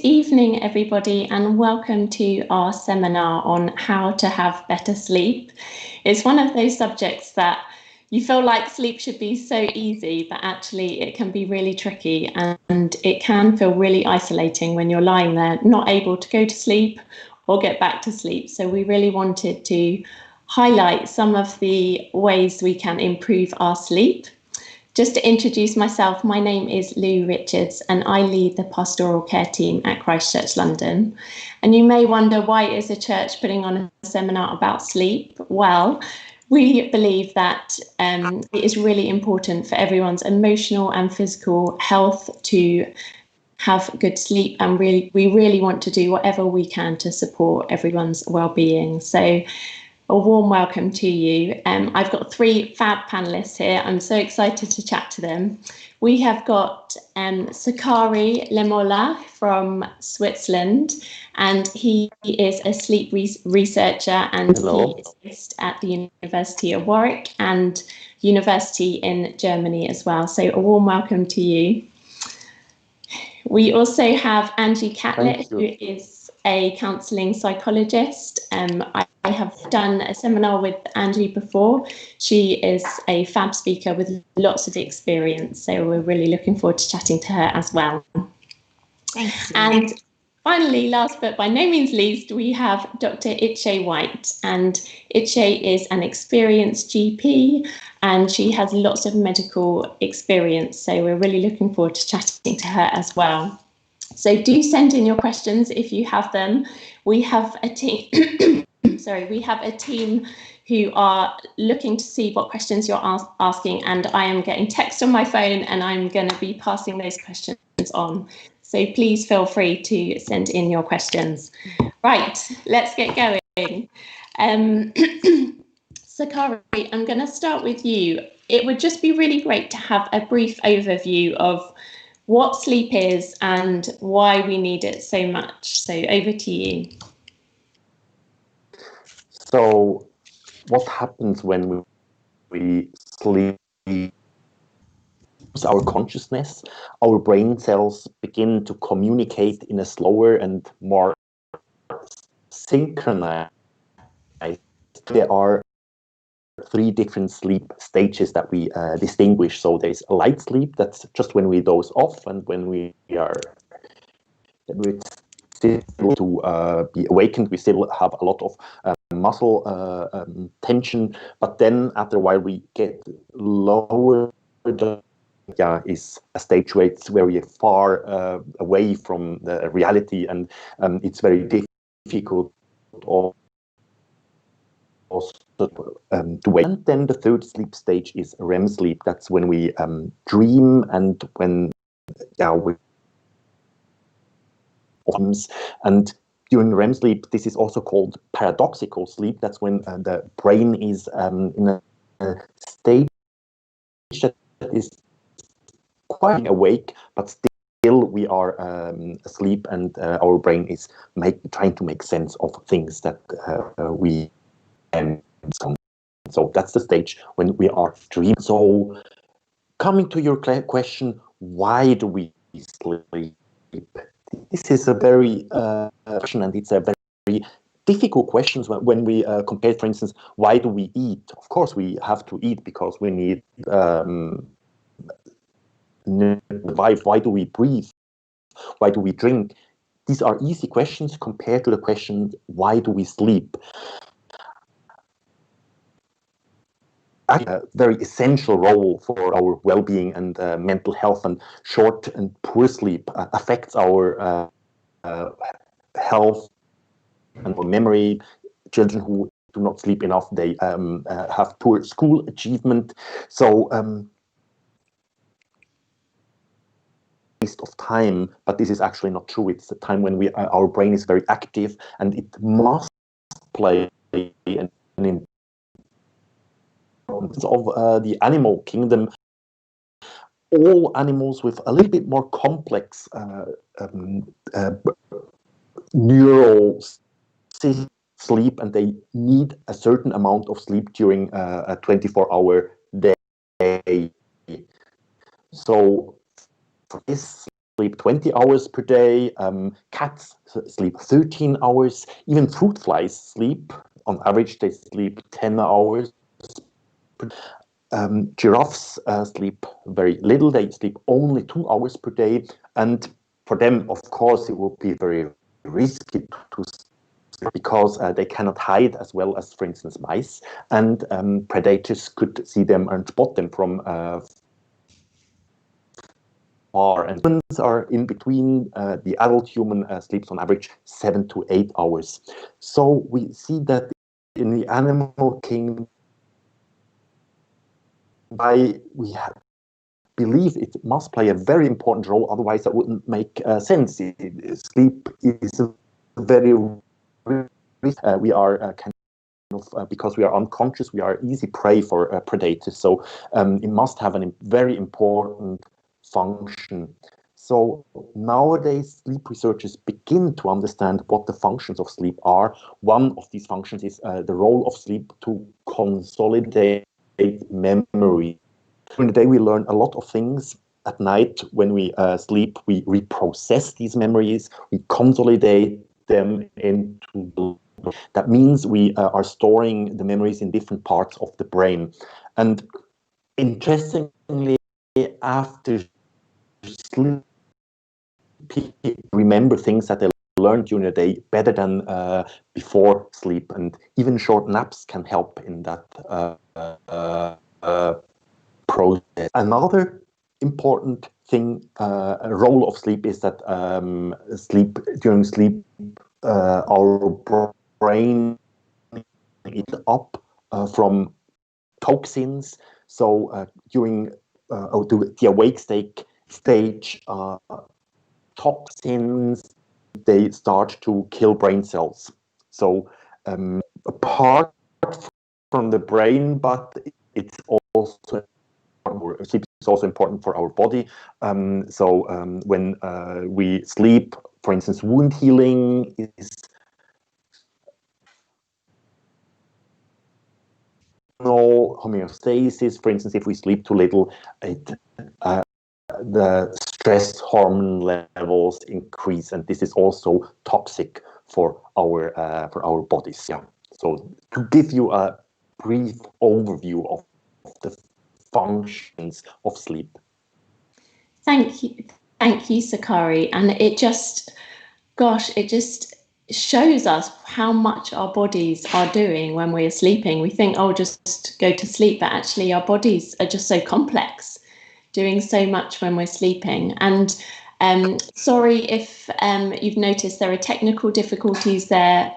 evening, everybody, and welcome to our seminar on how to have better sleep. It's one of those subjects that you feel like sleep should be so easy, but actually it can be really tricky, and it can feel really isolating when you're lying there, not able to go to sleep or get back to sleep. So we really wanted to highlight some of the ways we can improve our sleep. Just to introduce myself, my name is Lou Richards and I lead the pastoral care team at Christchurch, London. And you may wonder, why is a church putting on a seminar about sleep? Well, we believe that it is really important for everyone's emotional and physical health to have good sleep, and we really want to do whatever we can to support everyone's well-being. So a warm welcome to you. I've got three fab panelists here. I'm so excited to chat to them. We have got Sakari Lemola from Switzerland, and he is a sleep researcher, and Hello. he is based at the University of Warwick and University in Germany as well. So a warm welcome to you. We also have Angie Catlett, who is a counselling psychologist. I have done a seminar with Angie before. She is a fab speaker with lots of experience, so we're really looking forward to chatting to her as well. Thank you. And finally, last but by no means least, we have Dr. Ichechim White, and Iche is an experienced GP and she has lots of medical experience, so we're really looking forward to chatting to her as well. So do send in your questions if you have them. We have a team we have a team who are looking to see what questions you're asking, and I am getting text on my phone and I'm going to be passing those questions on. So please feel free to send in your questions. Right, let's get going. Sakari, I'm going to start with you. It would just be really great to have a brief overview of what sleep is and why we need it so much. So over to you. So what happens when we sleep? Our consciousness, our brain cells begin to communicate in a slower and more synchronized. There are three different sleep stages that we distinguish. So there's a light sleep, that's just when we doze off, and when we are still to be awakened, we still have a lot of muscle tension, but then after a while we get lower. Is a stage where it's very far away from the reality, and it's very difficult also to wake. And then the third sleep stage is REM sleep. That's when we dream, and when we and during REM sleep, this is also called paradoxical sleep. That's when the brain is in a stage that is quite awake, but still we are asleep, and our brain is trying to make sense of things that we can. So that's the stage when we are dreaming. So coming to your question, why do we sleep? This is a very question, and it's a very difficult question when we compare, for instance, why do we eat? Of course, we have to eat because we need why do we breathe? Why do we drink? These are easy questions compared to the question, why do we sleep? A very essential role for our well-being and mental health, and short and poor sleep affects our health and our memory. Children who do not sleep enough, they have poor school achievement. So waste of time, but this is actually not true. It's a time when our brain is very active, and it must play an importance of the animal kingdom. All animals with a little bit more complex neural sleep, and they need a certain amount of sleep during a 24-hour day. So for this sleep 20 hours per day. Cats sleep 13 hours. Even fruit flies sleep. On average, they sleep 10 hours. Giraffes sleep very little. They sleep only 2 hours per day. And for them, of course, it will be very risky to sleep because they cannot hide as well as, for instance, mice. And predators could see them and spot them from far. And humans are in between. The adult human sleeps on average 7 to 8 hours. So we see that in the animal kingdom, we believe it must play a very important role, otherwise that wouldn't make sense. Sleep is a very we are kind of because we are unconscious, we are easy prey for predators. So it must have a very important function. So nowadays, sleep researchers begin to understand what the functions of sleep are. One of these functions is the role of sleep to consolidate memory. During the day, we learn a lot of things. At night, when we sleep, we reprocess these memories, we consolidate them into. That means we are storing the memories in different parts of the brain. And interestingly, after sleep, people remember things that they learned during the day better than before sleep. And even short naps can help in that process. Another important thing, a role of sleep is that during sleep, our brain is up from toxins. So during the awake stage, toxins, they start to kill brain cells. So apart from the brain, but it's also sleep is also important for our body. When we sleep, for instance, wound healing is homeostasis. For instance, if we sleep too little, the stress hormone levels increase, and this is also toxic for our bodies. Yeah. So to give you a brief overview of the functions of sleep. Thank you, Sakari. And it just shows us how much our bodies are doing when we're sleeping. We think, oh, just go to sleep, but actually our bodies are just so complex, doing so much when we're sleeping. And sorry if you've noticed there are technical difficulties there.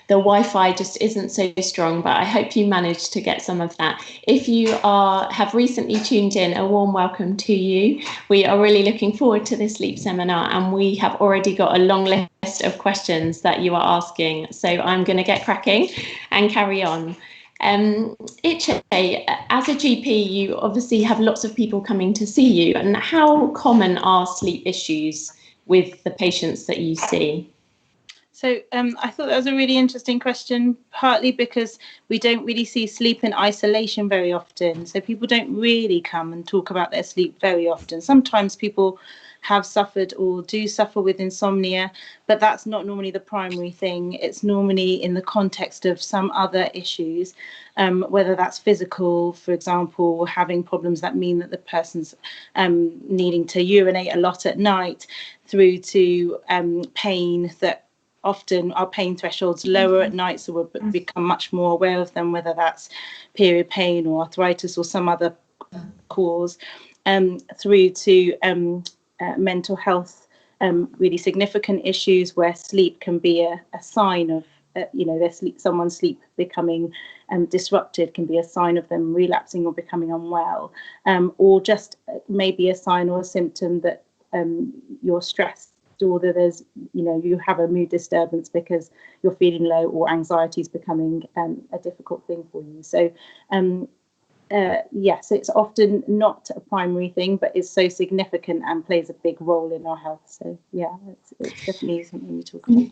The Wi-Fi just isn't so strong, but I hope you managed to get some of that. If you have recently tuned in, a warm welcome to you. We are really looking forward to this sleep seminar, and we have already got a long list of questions that you are asking. So I'm going to get cracking and carry on. Iche, as a GP, you obviously have lots of people coming to see you. And how common are sleep issues with the patients that you see? So I thought that was a really interesting question, partly because we don't really see sleep in isolation very often. So people don't really come and talk about their sleep very often. Sometimes people have suffered or do suffer with insomnia, but that's not normally the primary thing. It's normally in the context of some other issues, whether that's physical, for example, having problems that mean that the person's needing to urinate a lot at night, through to pain that often our pain thresholds lower at night, so we'll become much more aware of them, whether that's period pain or arthritis or some other cause, through to mental health, really significant issues where sleep can be a sign of, someone's sleep becoming disrupted can be a sign of them relapsing or becoming unwell, or just maybe a sign or a symptom that you're stressed, or that there's, you have a mood disturbance because you're feeling low, or anxiety is becoming a difficult thing for you. So yes, it's often not a primary thing, but it's so significant and plays a big role in our health. So yeah, it's definitely something we talk about.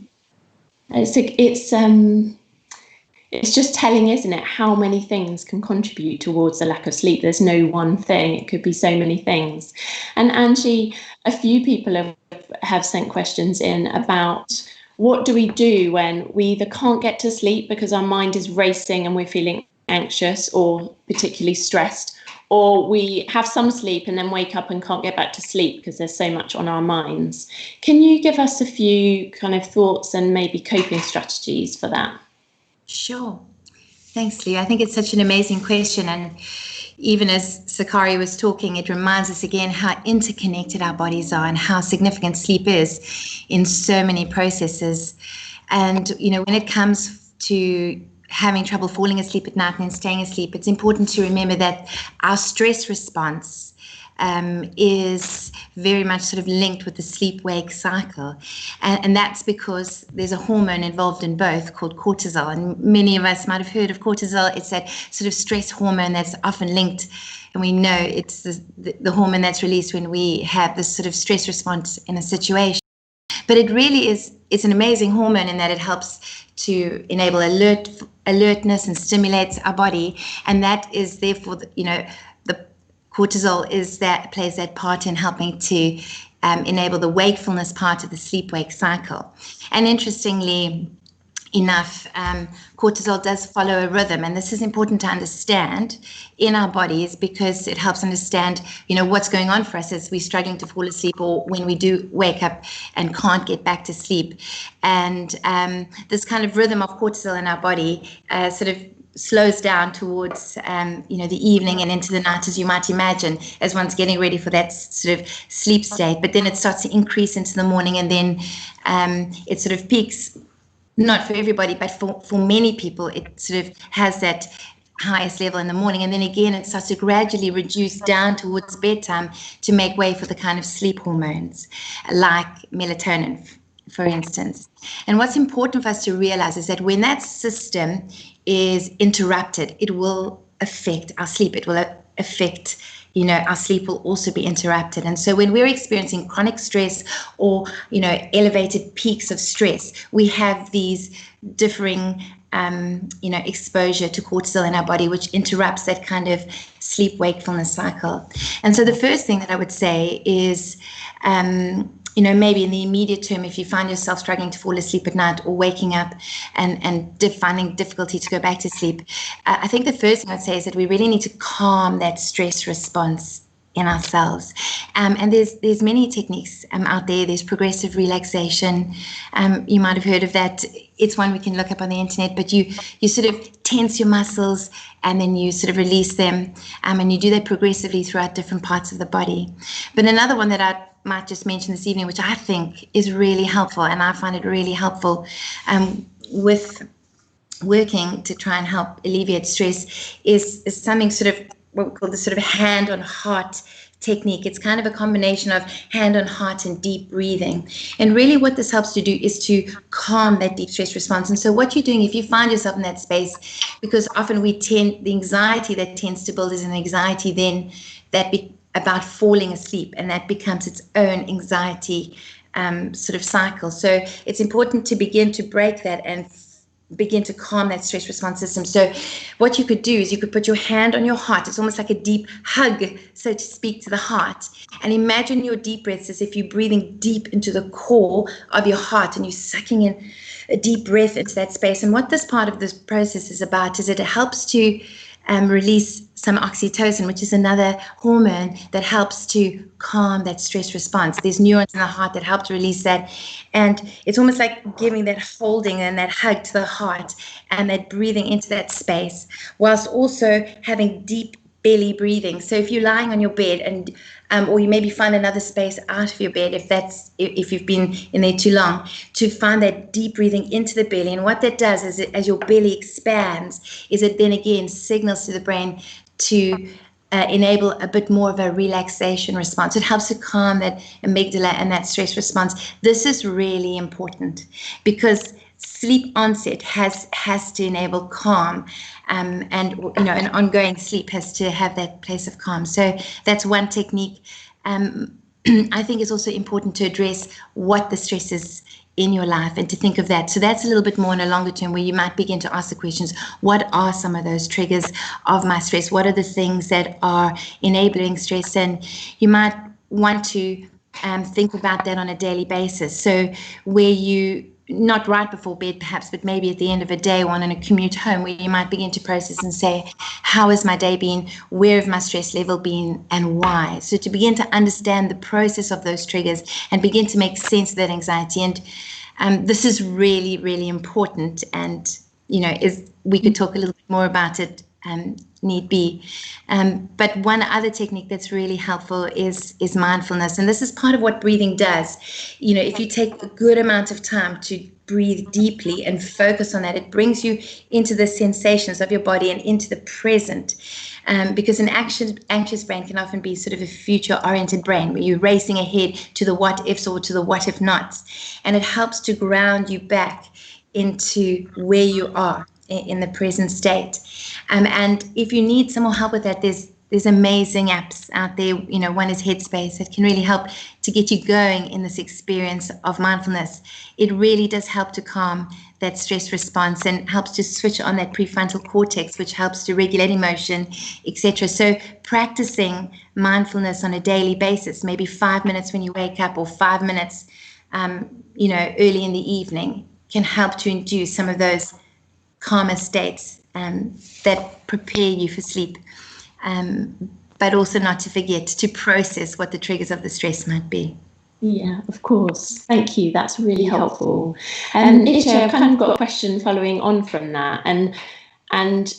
it's just telling, isn't it, how many things can contribute towards the lack of sleep. There's no one thing. It could be so many things. And Angie, a few people have sent questions in about what do we do when we either can't get to sleep because our mind is racing and we're feeling anxious or particularly stressed, or we have some sleep and then wake up and can't get back to sleep because there's so much on our minds. Can you give us a few kind of thoughts and maybe coping strategies for that? Sure. Thanks, Lou. I think it's such an amazing question. And even as Sakari was talking, it reminds us again how interconnected our bodies are and how significant sleep is in so many processes. And, you know, when it comes to having trouble falling asleep at night and then staying asleep, it's important to remember that our stress response is very much sort of linked with the sleep-wake cycle. And that's because there's a hormone involved in both called cortisol. And many of us might have heard of cortisol. It's that sort of stress hormone that's often linked, and we know it's the hormone that's released when we have this sort of stress response in a situation. But it really is, it's an amazing hormone in that it helps to enable alertness and stimulates our body. And that is therefore, you know, cortisol plays that part in helping to enable the wakefulness part of the sleep-wake cycle. And interestingly enough, cortisol does follow a rhythm, and this is important to understand in our bodies because it helps understand, you know, what's going on for us as we're struggling to fall asleep or when we do wake up and can't get back to sleep. And this kind of rhythm of cortisol in our body sort of slows down towards you know, the evening and into the night, as you might imagine, as one's getting ready for that sort of sleep state. But then it starts to increase into the morning, and then it sort of peaks, not for everybody, but for many people, it sort of has that highest level in the morning, and then again it starts to gradually reduce down towards bedtime to make way for the kind of sleep hormones like melatonin, for instance. And what's important for us to realize is that when that system is interrupted, it will affect our sleep. It will affect, you know, our sleep will also be interrupted. And so when we're experiencing chronic stress or, you know, elevated peaks of stress, we have these differing, you know, exposure to cortisol in our body, which interrupts that kind of sleep wakefulness cycle. And so the first thing that I would say is, you know, maybe in the immediate term, if you find yourself struggling to fall asleep at night or waking up and finding difficulty to go back to sleep, I think the first thing I'd say is that we really need to calm that stress response in ourselves. And there's many techniques out there. There's progressive relaxation. You might have heard of that. It's one we can look up on the internet, but you sort of tense your muscles and then you sort of release them. And you do that progressively throughout different parts of the body. But another one that I might just mention this evening, which I think is really helpful, and I find it really helpful with working to try and help alleviate stress, is something sort of what we call the sort of hand on heart technique. It's kind of a combination of hand on heart and deep breathing. And really what this helps to do is to calm that deep stress response. And so what you're doing, if you find yourself in that space, because often the anxiety that tends to build is an anxiety then about falling asleep, and that becomes its own anxiety sort of cycle. So it's important to begin to break that and begin to calm that stress response system. So what you could do is you could put your hand on your heart. It's almost like a deep hug, so to speak, to the heart. And imagine your deep breaths as if you're breathing deep into the core of your heart and you're sucking in a deep breath into that space. And what this part of this process is about is it helps to release some oxytocin, which is another hormone that helps to calm that stress response. There's neurons in the heart that help to release that. And it's almost like giving that holding and that hug to the heart and that breathing into that space, whilst also having deep belly breathing. So if you're lying on your bed and or you maybe find another space out of your bed, if you've been in there too long, to find that deep breathing into the belly. And what that does is as your belly expands, is it then again signals to the brain to enable a bit more of a relaxation response. It helps to calm that amygdala and that stress response. This is really important because sleep onset has to enable calm, and you know, an ongoing sleep has to have that place of calm. So that's one technique. I think it's also important to address what the stress is in your life, and to think of that. So that's a little bit more in a longer term, where you might begin to ask the questions, what are some of those triggers of my stress? What are the things that are enabling stress? And you might want to think about that on a daily basis. So where you, not right before bed perhaps, but maybe at the end of a day, one on a commute home, where you might begin to process and say, how has my day been? Where have my stress level been, and why? So to begin to understand the process of those triggers and begin to make sense of that anxiety. And this is really, really important. And, we could talk a little bit more about it need be. But one other technique that's really helpful is mindfulness. And this is part of what breathing does. If you take a good amount of time to breathe deeply and focus on that, it brings you into the sensations of your body and into the present. Because an anxious brain can often be sort of a future-oriented brain, where you're racing ahead to the what-ifs or to the what-if-nots. And it helps to ground you back into where you are in the present state. And if you need some more help with that, there's amazing apps out there. One is Headspace, that can really help to get you going in this experience of mindfulness. It really does help to calm that stress response and helps to switch on that prefrontal cortex, which helps to regulate emotion, etc. So practicing mindfulness on a daily basis, maybe 5 minutes when you wake up, or 5 minutes, early in the evening, can help to induce some of those calmer states that prepare you for sleep. But also not to forget to process what the triggers of the stress might be. Yeah, of course. Thank you. That's really helpful. Iche, I've kind of got a question following on from that. And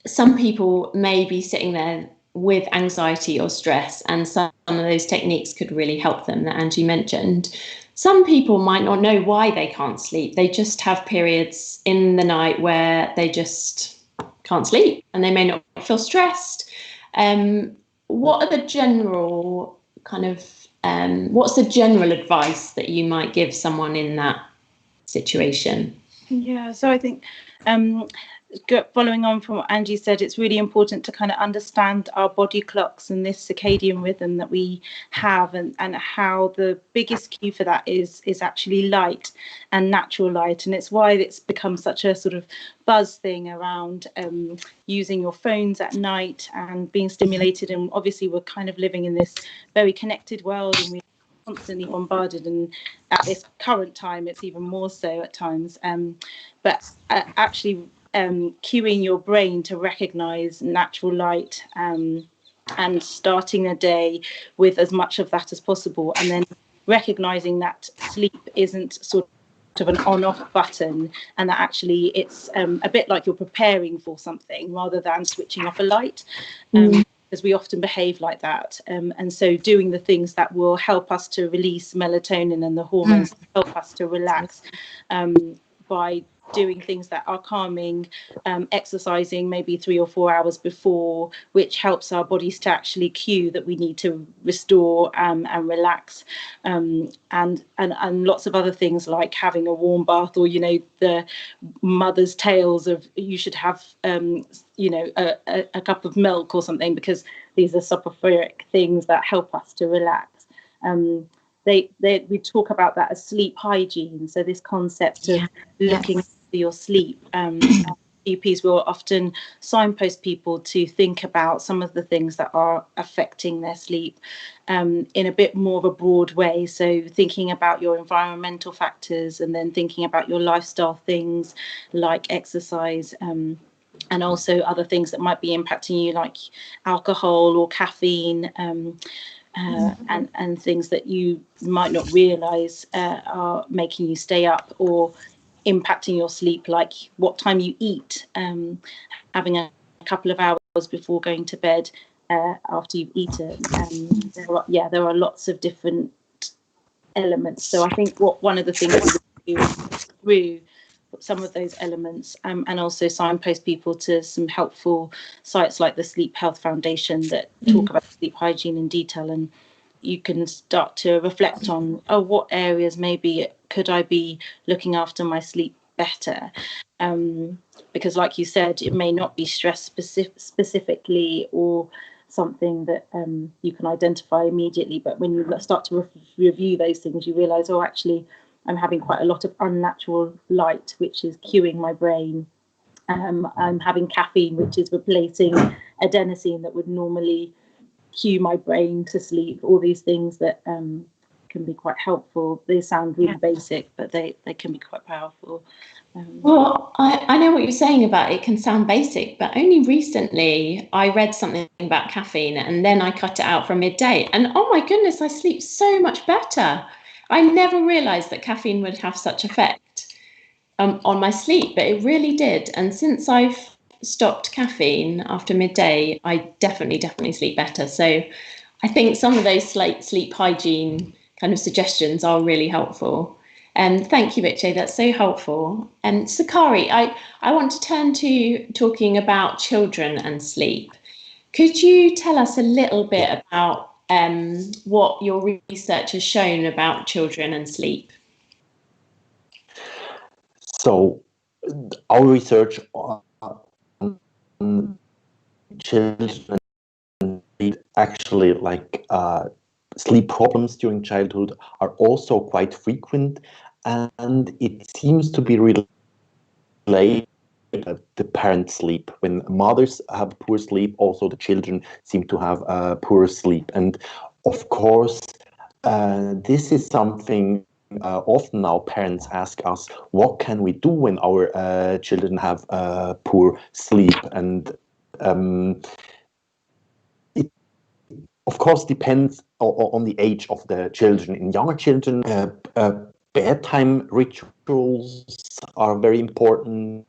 some people may be sitting there with anxiety or stress, and some of those techniques could really help them, that Angie mentioned. Some people might not know why they can't sleep. They just have periods in the night where they just can't sleep, and they may not feel stressed. What are the general what's the general advice that you might give someone in that situation? Yeah, so I think following on from what Angie said, it's really important to kind of understand our body clocks and this circadian rhythm that we have, and how the biggest cue for that is actually light and natural light. And it's why it's become such a sort of buzz thing around using your phones at night and being stimulated. And obviously we're kind of living in this very connected world, and we're constantly bombarded, and at this current time it's even more so at times. But actually cueing your brain to recognize natural light and starting a day with as much of that as possible, and then recognizing that sleep isn't sort of an on-off button, and that actually it's a bit like you're preparing for something rather than switching off a light, because we often behave like that. And so doing the things that will help us to release melatonin and the hormones that help us to relax, by doing things that are calming, exercising maybe 3 or 4 hours before, which helps our bodies to actually cue that we need to restore and relax, and lots of other things like having a warm bath, or the mother's tales of you should have a cup of milk or something, because these are soporific things that help us to relax. We talk about that as sleep hygiene, so this concept of looking after your sleep. GPs will often signpost people to think about some of the things that are affecting their sleep in a bit more of a broad way. So thinking about your environmental factors, and then thinking about your lifestyle things like exercise, and also other things that might be impacting you, like alcohol or caffeine, and things that you might not realize are making you stay up or impacting your sleep, like what time you eat, having a couple of hours before going to bed after you've eaten. There are lots of different elements. So I think one of the things we do is through some of those elements, and also signpost people to some helpful sites like the Sleep Health Foundation that talk about sleep hygiene in detail, and you can start to reflect on, what areas maybe could I be looking after my sleep better, because like you said, it may not be stress specifically or something that you can identify immediately, but when you start to review those things, you realize, actually I'm having quite a lot of unnatural light, which is cueing my brain. I'm having caffeine, which is replacing adenosine that would normally cue my brain to sleep. All these things that can be quite helpful. They sound really basic, but they can be quite powerful. Well, I know what you're saying about it can sound basic, but only recently I read something about caffeine and then I cut it out from midday. And oh my goodness, I sleep so much better. I never realized that caffeine would have such effect on my sleep, but it really did. And since I've stopped caffeine after midday, I definitely sleep better. So I think some of those sleep hygiene kind of suggestions are really helpful. And thank you, Iche, that's so helpful. And Sakari, I want to turn to talking about children and sleep. Could you tell us a little bit about what your research has shown about children and sleep? So our research on children actually, like sleep problems during childhood are also quite frequent, and it seems to be related to the parent sleep. When mothers have poor sleep, also the children seem to have poor sleep. And of course, this is something often now parents ask us, what can we do when our children have poor sleep? And it, of course, depends on the age of the children. In younger children, bedtime rituals are very important.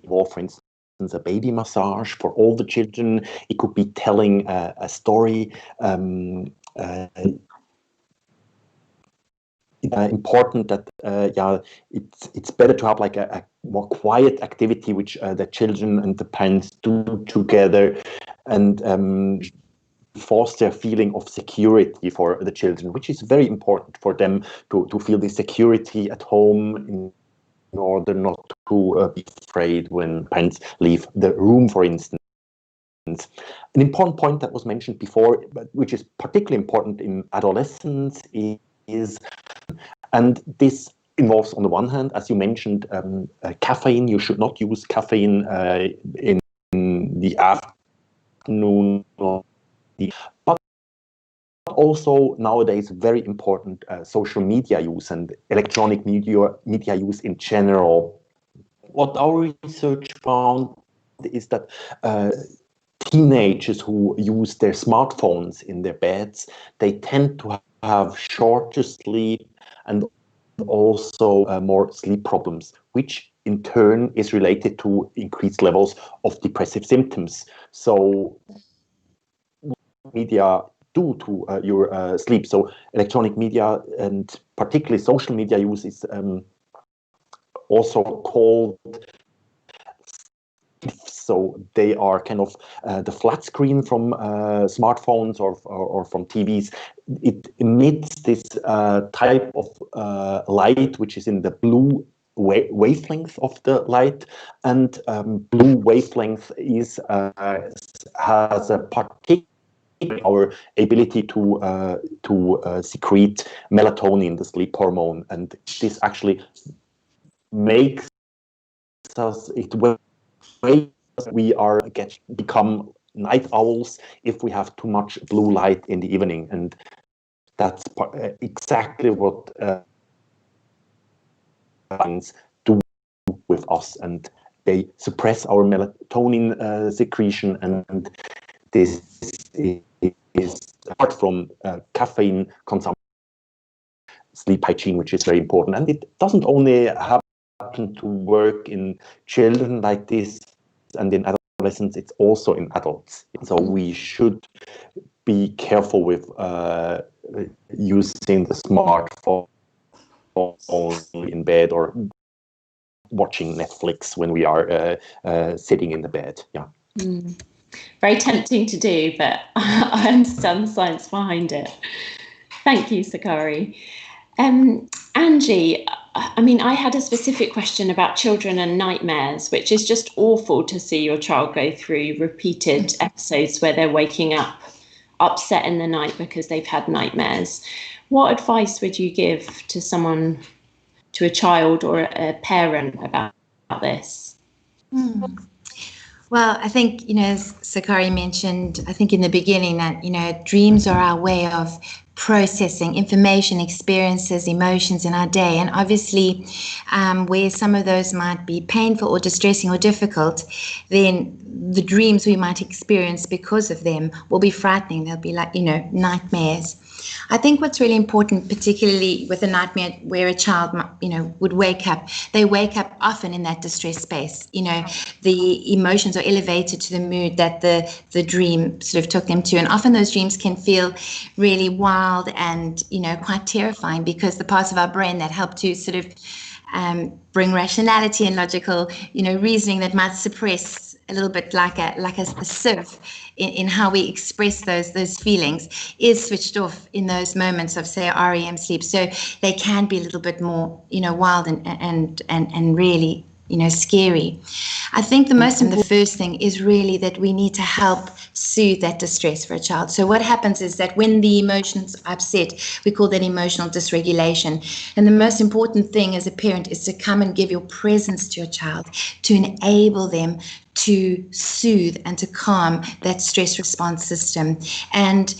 Or, for instance, a baby massage for all the children. It could be telling a story. Important that it's better to have like a more quiet activity which the children and the parents do together, and foster a feeling of security for the children, which is very important for them to feel the security at home in order not to be afraid when parents leave the room, for instance. An important point that was mentioned before, but which is particularly important in adolescence, is, and this involves, on the one hand, as you mentioned, caffeine. You should not use caffeine in the afternoon, but also nowadays very important social media use and electronic media use in general. What our research found is that teenagers who use their smartphones in their beds, they tend to have shorter sleep and also more sleep problems, which in turn is related to increased levels of depressive symptoms. So media do to your sleep. So electronic media and particularly social media use is also called, so they are kind of the flat screen from smartphones or from TVs. It emits this type of light which is in the blue wavelength of the light, and blue wavelength is has a particular our ability to secrete melatonin, the sleep hormone, and this actually makes us we become night owls if we have too much blue light in the evening, and that's exactly what do with us, and they suppress our melatonin secretion, and this is apart from caffeine consumption, sleep hygiene, which is very important. And it doesn't only happen to work in children like this and in adolescents, it's also in adults. So we should be careful with using the smartphone in bed or watching Netflix when we are sitting in the bed. Yeah. Very tempting to do, but I understand the science behind it. Thank you, Sakari. Angie, I mean, I had a specific question about children and nightmares, which is just awful to see your child go through repeated episodes where they're waking up upset in the night because they've had nightmares. What advice would you give to someone to a child or a parent about this? Well, I think, as Sakari mentioned, I think in the beginning that, dreams are our way of processing information, experiences, emotions in our day. And obviously, where some of those might be painful or distressing or difficult, then the dreams we might experience because of them will be frightening. They'll be like, nightmares. I think what's really important, particularly with a nightmare where a child, would wake up, they wake up often in that distress space. The emotions are elevated to the mood that the dream sort of took them to. And often those dreams can feel really wild and, quite terrifying, because the parts of our brain that help to sort of bring rationality and logical, reasoning that might suppress a little bit like a sieve in how we express those feelings is switched off in those moments of, say, REM sleep. So they can be a little bit more, wild and really, scary. I think the first thing is really that we need to help soothe that distress for a child. So what happens is that when the emotions are upset, we call that emotional dysregulation. And the most important thing as a parent is to come and give your presence to your child, to enable them to soothe and to calm that stress response system. And,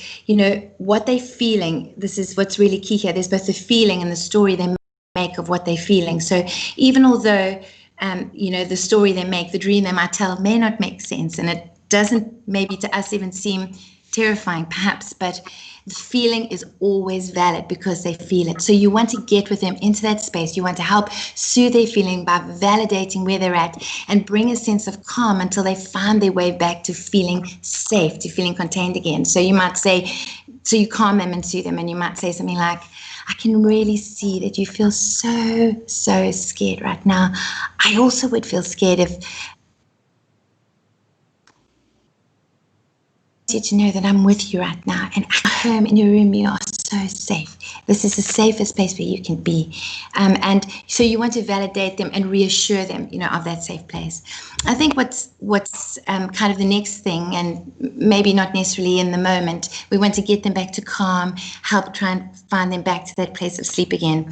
what they're feeling, this is what's really key here. There's both the feeling and the story they make of what they're feeling. So even although the story they make, the dream they might tell may not make sense, and it doesn't maybe to us even seem terrifying perhaps, but the feeling is always valid because they feel it. So you want to get with them into that space. You want to help soothe their feeling by validating where they're at and bring a sense of calm until they find their way back to feeling safe, to feeling contained again. So you might say, so you calm them and soothe them, and you might say something like, I can really see that you feel so scared right now. I also would feel scared if you to know that I'm with you right now, and at home in your room you are so safe. This is the safest place where you can be. And so you want to validate them and reassure them, of that safe place. I think what's kind of the next thing, and maybe not necessarily in the moment, we want to get them back to calm, help try and find them back to that place of sleep again.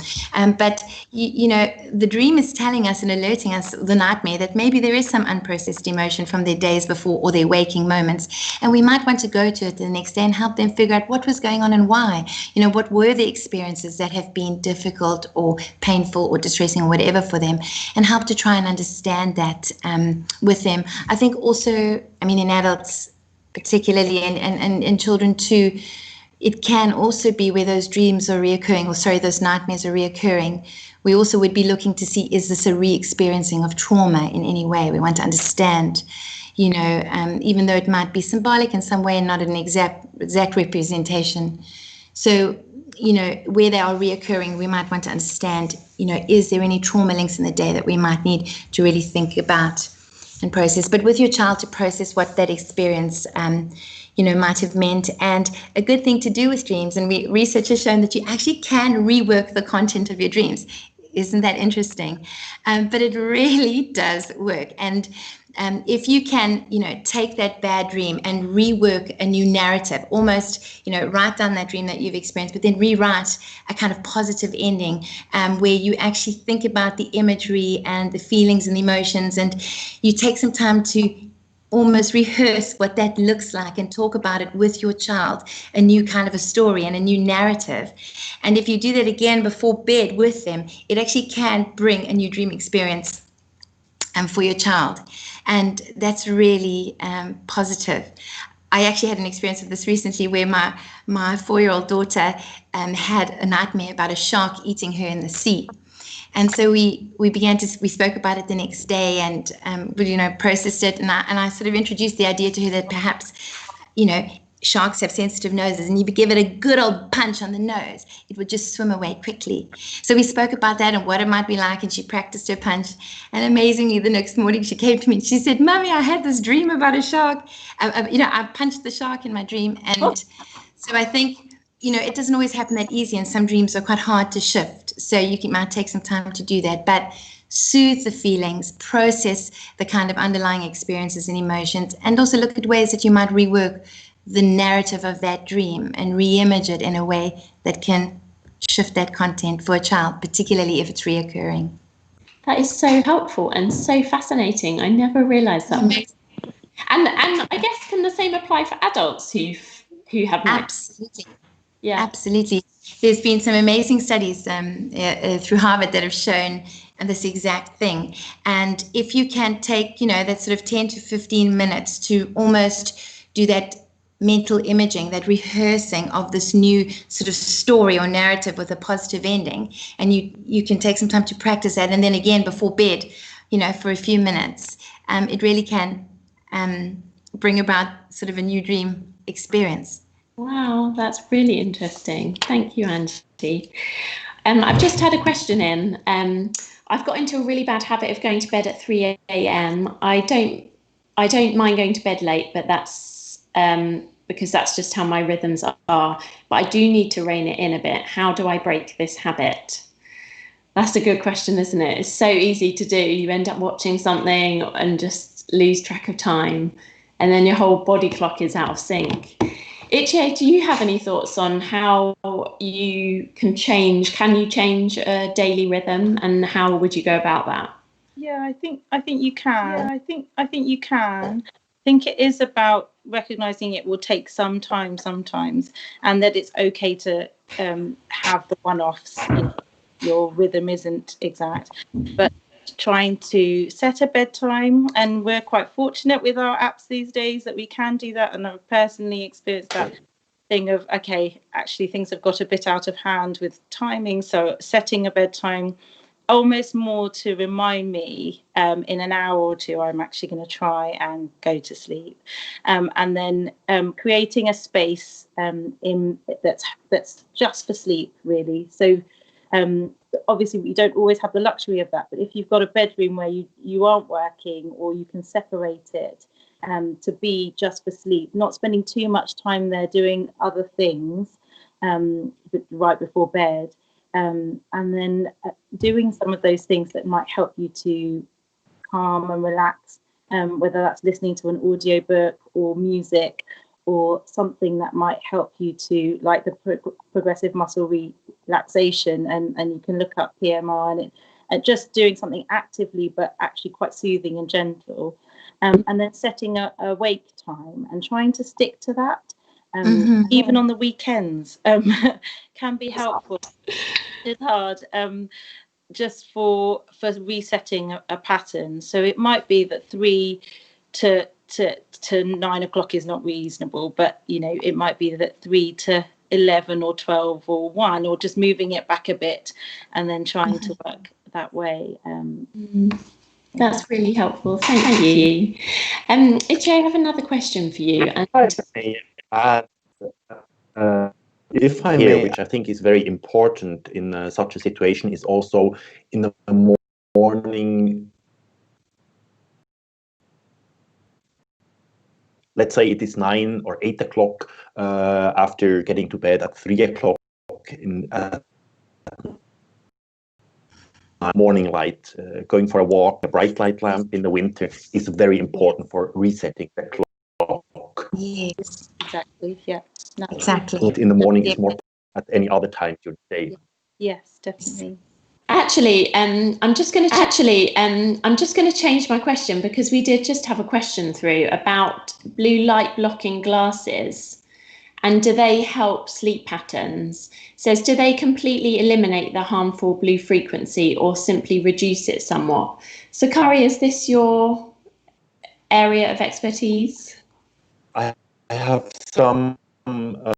But the dream is telling us and alerting us, the nightmare, that maybe there is some unprocessed emotion from their days before or their waking moments, and we might want to go to it the next day and help them figure out what was going on and why. What were the experiences that have been difficult or painful or distressing or whatever for them, and help to try and understand that with them. I think also, in adults particularly, and in children too, it can also be where those dreams are reoccurring, those nightmares are reoccurring. We also would be looking to see, is this a re-experiencing of trauma in any way? We want to understand, even though it might be symbolic in some way and not an exact representation. So, where they are reoccurring, we might want to understand, is there any trauma links in the day that we might need to really think about and process? But with your child, to process what that experience, might have meant. And a good thing to do with dreams, and research has shown that you actually can rework the content of your dreams. Isn't that interesting? But it really does work. And if you can, take that bad dream and rework a new narrative, almost, write down that dream that you've experienced, but then rewrite a kind of positive ending, where you actually think about the imagery and the feelings and the emotions, and you take some time to almost rehearse what that looks like and talk about it with your child, a new kind of a story and a new narrative. And if you do that again before bed with them, it actually can bring a new dream experience for your child. And that's really positive. I actually had an experience of this recently where my 4-year-old daughter had a nightmare about a shark eating her in the sea. And so we spoke about it the next day and processed it, and I sort of introduced the idea to her that perhaps sharks have sensitive noses, and you give it a good old punch on the nose, it would just swim away quickly. So we spoke about that and what it might be like, and she practiced her punch. And amazingly, the next morning she came to me and she said, "Mommy, I had this dream about a shark. I punched the shark in my dream." And so I think it doesn't always happen that easy, and some dreams are quite hard to shift. So might take some time to do that, but soothe the feelings, process the kind of underlying experiences and emotions, and also look at ways that you might rework the narrative of that dream and re-image it in a way that can shift that content for a child, particularly if it's reoccurring. That is so helpful and so fascinating. I never realised that. And I guess, can the same apply for adults who have night? Absolutely. Yeah. Absolutely. There's been some amazing studies through Harvard that have shown this exact thing. And if you can take, that sort of 10 to 15 minutes to almost do that mental imaging, that rehearsing of this new sort of story or narrative with a positive ending, and you can take some time to practice that, and then again before bed, for a few minutes, it really can bring about sort of a new dream experience. Wow, that's really interesting. Thank you, Angie. I've just had a question in. I've got into a really bad habit of going to bed at 3 a.m. I don't mind going to bed late, but that's because that's just how my rhythms are. But I do need to rein it in a bit. How do I break this habit? That's a good question, isn't it? It's so easy to do. You end up watching something and just lose track of time, and then your whole body clock is out of sync. Ichi, do you have any thoughts on how you can change? Can you change a daily rhythm, and how would you go about that? Yeah, I think you can. I think you can. I think it is about recognizing it will take some time sometimes, and that it's okay to have the one-offs. Your rhythm isn't exact, but trying to set a bedtime, and we're quite fortunate with our apps these days that we can do that, and I've personally experienced that thing of, okay, actually things have got a bit out of hand with timing, so setting a bedtime almost more to remind me in an hour or two I'm actually going to try and go to sleep, and then creating a space in that's just for sleep, really. So obviously we don't always have the luxury of that, but if you've got a bedroom where you aren't working, or you can separate it to be just for sleep, not spending too much time there doing other things right before bed, and then doing some of those things that might help you to calm and relax, whether that's listening to an audiobook or music, or something that might help you to, like the progressive muscle relaxation, and you can look up PMR, and just doing something actively but actually quite soothing and gentle, and then setting a wake time and trying to stick to that, even on the weekends, can be helpful. It's hard, just for resetting a pattern. So it might be that 3 to 9 o'clock is not reasonable, but it might be that 3 to 11 or 12 or 1, or just moving it back a bit and then trying to work that way. That's really helpful. Thank you. Ichi, I have another question for you. If I may, which I think is very important in such a situation, is also in the morning. Let's say it is 9 or 8 o'clock after getting to bed at 3 o'clock in morning light, going for a walk, a bright light lamp in the winter is very important for resetting the clock. Yes, exactly. Yeah, exactly. In the morning is more at any other time during the day. Yes, definitely. Actually, I'm just going to change my question, because we did just have a question through about blue light blocking glasses, and do they help sleep patterns? It says, do they completely eliminate the harmful blue frequency or simply reduce it somewhat? Sakari, is this your area of expertise? I have some blue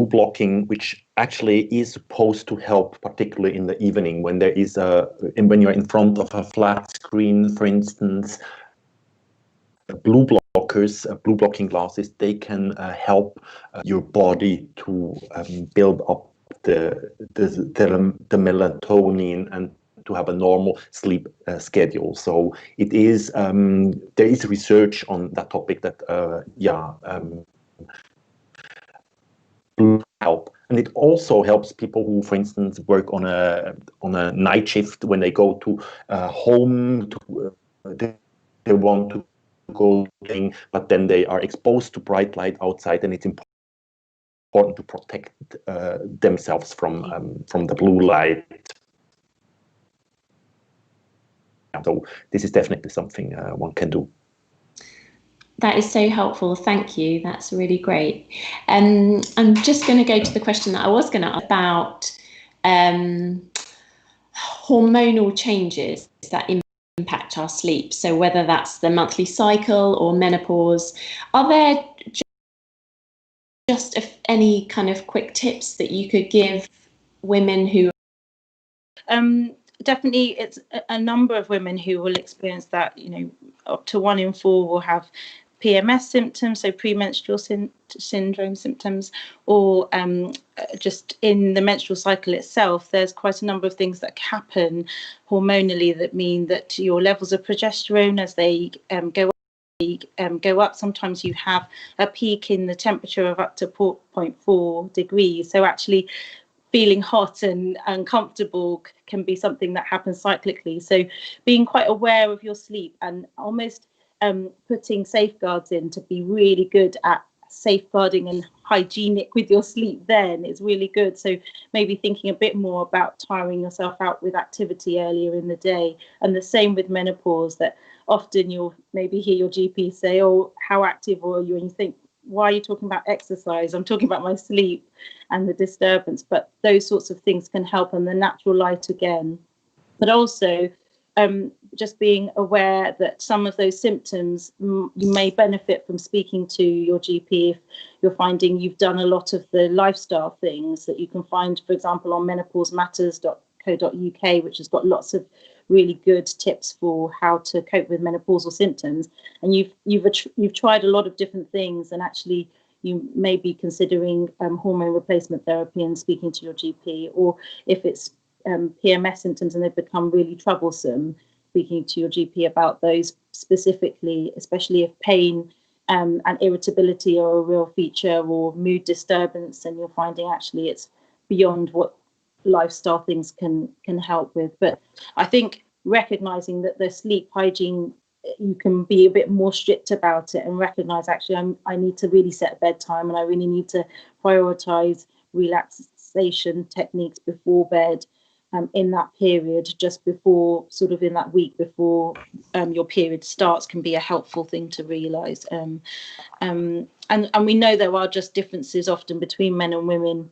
blocking, which actually is supposed to help, particularly in the evening when there is when you're in front of a flat screen, for instance. Blue blocking glasses, they can help your body to build up the melatonin and to have a normal sleep schedule. So it is there is research on that topic that help, and it also helps people who, for instance, work on a night shift. When they go to home, they want to go, but then they are exposed to bright light outside, and it's important important to protect themselves from the blue light. So this is definitely something one can do. That is so helpful. Thank you. That's really great. I'm just going to go to the question that I was going to ask about hormonal changes that impact our sleep. So whether that's the monthly cycle or menopause, are there just any kind of quick tips that you could give women who? Definitely, it's a number of women who will experience that. Up to 1 in 4 will have PMS symptoms, so premenstrual syndrome symptoms, or just in the menstrual cycle itself, there's quite a number of things that happen hormonally that mean that your levels of progesterone, as they go up, sometimes you have a peak in the temperature of up to 0.4 degrees. So actually feeling hot and uncomfortable can be something that happens cyclically. So being quite aware of your sleep and almost putting safeguards in to be really good at safeguarding and hygienic with your sleep then is really good. So maybe thinking a bit more about tiring yourself out with activity earlier in the day. And the same with menopause, that often you'll maybe hear your GP say, oh, how active are you? And you think, why are you talking about exercise? I'm talking about my sleep and the disturbance. But those sorts of things can help, and the natural light again. But also just being aware that some of those symptoms, you may benefit from speaking to your GP if you're finding you've done a lot of the lifestyle things that you can find, for example, on menopausematters.co.uk, which has got lots of really good tips for how to cope with menopausal symptoms. And you've tried a lot of different things, and actually you may be considering hormone replacement therapy and speaking to your GP, or if it's PMS symptoms and they've become really troublesome, speaking to your GP about those specifically, especially if pain and irritability are a real feature, or mood disturbance, and you're finding actually it's beyond what lifestyle things can help with. But I think recognizing that the sleep hygiene, you can be a bit more strict about it and recognize actually I need to really set a bedtime, and I really need to prioritize relaxation techniques before bed. In that period, just before, sort of in that week before your period starts, can be a helpful thing to realise. And we know there are just differences often between men and women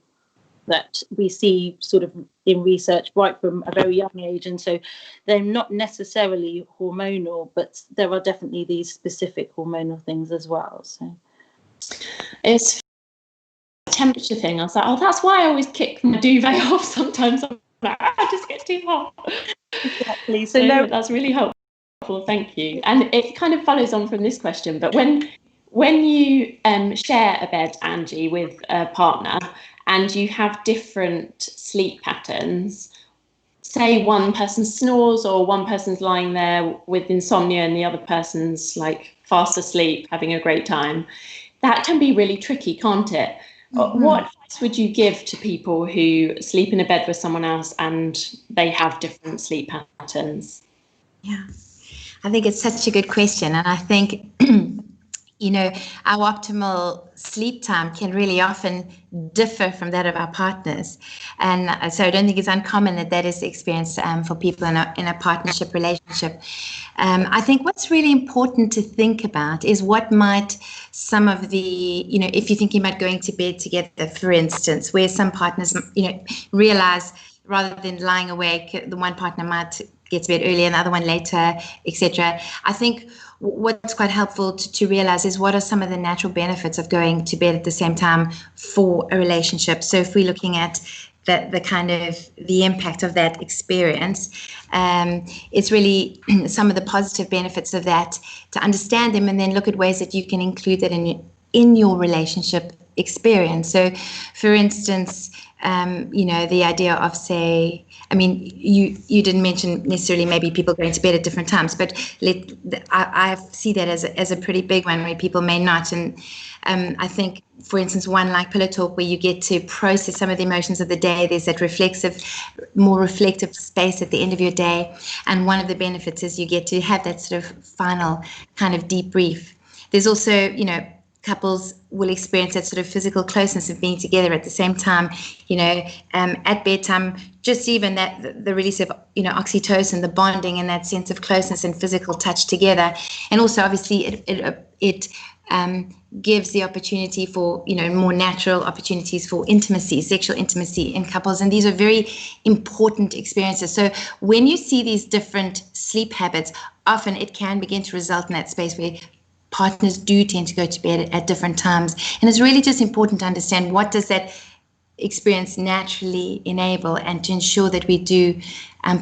that we see sort of in research right from a very young age, and so they're not necessarily hormonal, but there are definitely these specific hormonal things as well. So it's a temperature thing. I was like, oh, that's why I always kick my duvet off sometimes. I just get too hot. Exactly. So that's really helpful. Thank you. And it kind of follows on from this question, but when you share a bed, Angie, with a partner, and you have different sleep patterns, say one person snores or one person's lying there with insomnia and the other person's like fast asleep, having a great time, that can be really tricky, can't it? Mm-hmm. What advice would you give to people who sleep in a bed with someone else and they have different sleep patterns? Yeah, I think it's such a good question. And I think, our optimal sleep time can really often differ from that of our partners. And so I don't think it's uncommon that is experienced for people in a partnership relationship. I think what's really important to think about is what might some of the, if you're thinking about going to bed together, for instance, where some partners, realize rather than lying awake, the one partner might get to bed earlier and the other one later, etc. I think what's quite helpful to realize is what are some of the natural benefits of going to bed at the same time for a relationship. So if we're looking at the kind of the impact of that experience, it's really some of the positive benefits of that, to understand them and then look at ways that you can include that in your relationship experience. So for instance, the idea of, say, you didn't mention necessarily maybe people going to bed at different times, but I see that as a pretty big one where people may not. And I think, for instance, one like Pillow Talk, where you get to process some of the emotions of the day, there's that more reflective space at the end of your day. And one of the benefits is you get to have that sort of final kind of debrief. There's also, couples will experience that sort of physical closeness of being together at the same time, at bedtime, just even that the release of, oxytocin, the bonding and that sense of closeness and physical touch together. And also, obviously, it gives the opportunity for, more natural opportunities for intimacy, sexual intimacy in couples. And these are very important experiences. So when you see these different sleep habits, often it can begin to result in that space where partners do tend to go to bed at different times. And it's really just important to understand what does that experience naturally enable, and to ensure that we do